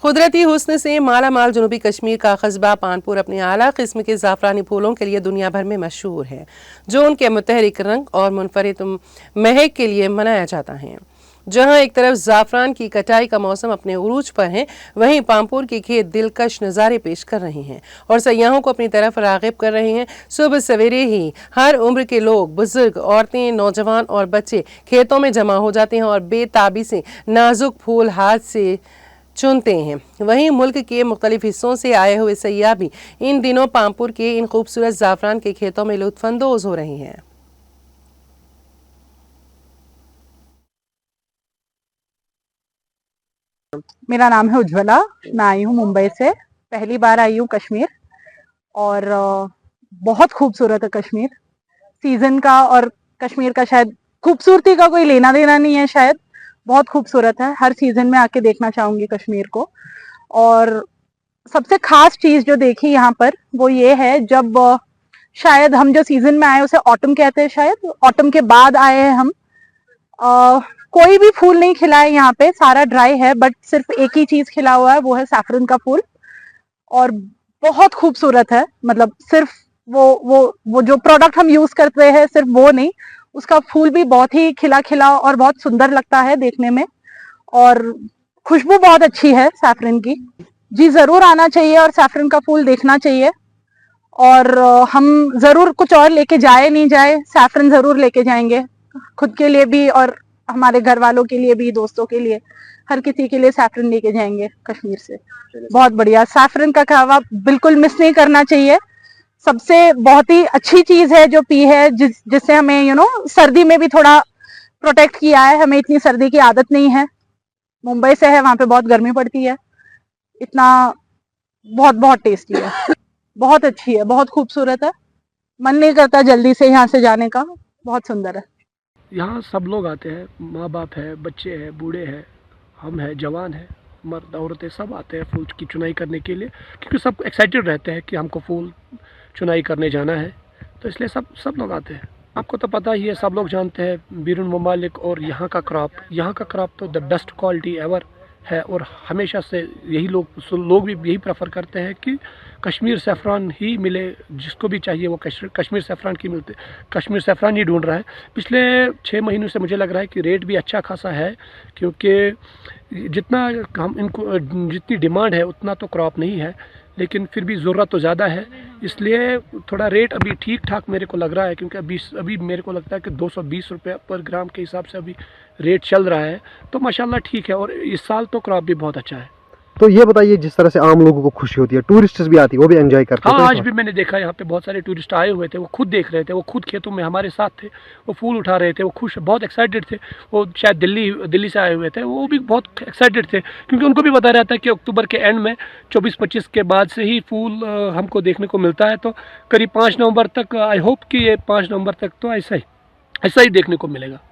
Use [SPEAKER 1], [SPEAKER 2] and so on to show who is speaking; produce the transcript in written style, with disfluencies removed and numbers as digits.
[SPEAKER 1] कुदरती हुस्न से माला माल जनूबी कश्मीर का कस्बा पानपुर अपने आला किस्म के ज़ाफ़रानी फूलों के लिए दुनिया भर में मशहूर है, जो उनके मुतहरिक रंग और मुनफरिद महक के लिए मनाया जाता है। जहां एक तरफ ज़ाफ़रान की कटाई का मौसम अपने उरूज पर है, वहीं पानपुर के खेत दिलकश नज़ारे पेश कर रहे हैं और सयाहों को अपनी तरफ राग़िब कर रहे हैं। सुबह सवेरे ही हर उम्र के लोग, बुजुर्ग, औरतें, नौजवान और बच्चे खेतों में जमा हो जाते हैं और बेताबी से नाजुक फूल हाथ से चुनते हैं। वहीं मुल्क के मुख्तलिफ हिस्सों से आए हुए सयाह भी इन दिनों पानपुर के इन खूबसूरत ज़ाफ़रान के खेतों में लुत्फ़अंदोज़ हो रहे हैं।
[SPEAKER 2] मेरा नाम है उज्ज्वला। मैं आई हूँ मुंबई से, पहली बार आई हूँ कश्मीर और बहुत खूबसूरत है कश्मीर। सीजन का और कश्मीर का शायद खूबसूरती का कोई लेना देना नहीं है, शायद बहुत खूबसूरत है। हर सीजन में आके देखना चाहूंगी कश्मीर को। और सबसे खास चीज जो देखी यहाँ पर वो ये है, जब शायद हम जो सीजन में आए उसे ऑटम कहते हैं, शायद ऑटम के बाद आए हैं हम। कोई भी फूल नहीं खिला है यहाँ पे, सारा ड्राई है, बट सिर्फ एक ही चीज खिला हुआ है, वो है सैफरन का फूल। और बहुत खूबसूरत है, मतलब सिर्फ वो जो प्रोडक्ट हम यूज करते हैं सिर्फ वो नहीं, उसका फूल भी बहुत ही खिला खिला और बहुत सुंदर लगता है देखने में। और खुशबू बहुत अच्छी है सैफरन की। जी जरूर आना चाहिए और सैफरन का फूल देखना चाहिए। और हम जरूर, कुछ और लेके जाए नहीं जाए, सैफरन जरूर लेके जाएंगे, खुद के लिए भी और हमारे घर वालों के लिए भी, दोस्तों के लिए, हर किसी के लिए सैफरन लेके जाएंगे कश्मीर से। बहुत बढ़िया, सैफरन का कहवा बिल्कुल मिस नहीं करना चाहिए। सबसे बहुत ही अच्छी चीज है जो पी है, जिससे हमें सर्दी में भी थोड़ा प्रोटेक्ट किया है। हमें इतनी सर्दी की आदत नहीं है, मुंबई से है, वहां पे बहुत गर्मी पड़ती है। इतना बहुत बहुत टेस्टी है, बहुत अच्छी है, बहुत खूबसूरत है। मन नहीं करता जल्दी से यहाँ से जाने का, बहुत सुंदर है।
[SPEAKER 3] यहाँ सब लोग आते हैं, माँ बाप है, बच्चे हैं, बूढ़े हैं, हम हैं, जवान हैं, मर्द औरतें सब आते हैं फूल की चुनाई करने के लिए, क्योंकि सब एक्साइटेड रहते हैं कि हमको फूल चुनाई करने जाना है, तो इसलिए सब लोग आते हैं। आपको तो पता ही है, सब लोग जानते हैं बैरून मुमालिक और यहाँ का क्रॉप तो द बेस्ट क्वालिटी एवर है। और हमेशा से यही लोग भी यही प्रेफर करते हैं कि कश्मीर सैफ़रान ही मिले, जिसको भी चाहिए वो कश्मीर सैफ़रान की मिलते, कश्मीर सैफ़रान ही ढूंढ रहा है। पिछले 6 महीनों से मुझे लग रहा है कि रेट भी अच्छा खासा है, क्योंकि जितनी डिमांड है उतना तो क्रॉप नहीं है, लेकिन फिर भी ज़रूरत तो ज़्यादा है, इसलिए थोड़ा रेट अभी ठीक ठाक मेरे को लग रहा है। क्योंकि अभी मेरे को लगता है कि 220 रुपये पर ग्राम के हिसाब से अभी रेट चल रहा है, तो माशाल्लाह ठीक है। और इस साल तो क्रॉप भी बहुत अच्छा है।
[SPEAKER 4] तो ये बताइए, जिस तरह से आम लोगों को खुशी होती है, टूरिस्ट्स भी आती है, वो भी एंजॉय करते हैं।
[SPEAKER 3] हाँ, आज भी मैंने देखा यहाँ पे बहुत सारे टूरिस्ट आए हुए थे, वो खुद देख रहे थे, वो खुद खेतों में हमारे साथ थे, वो फूल उठा रहे थे, वो खुश, बहुत एक्साइटेड थे। वो शायद दिल्ली से आए हुए थे, वो भी बहुत एक्साइटेड थे, क्योंकि उनको भी पता रहता है कि अक्टूबर के एंड में 24-25 के बाद से ही फूल हमको देखने को मिलता है। तो करीब 5 नवंबर तक, आई होप कि ये 5 नवंबर तक तो ऐसा ही देखने को मिलेगा।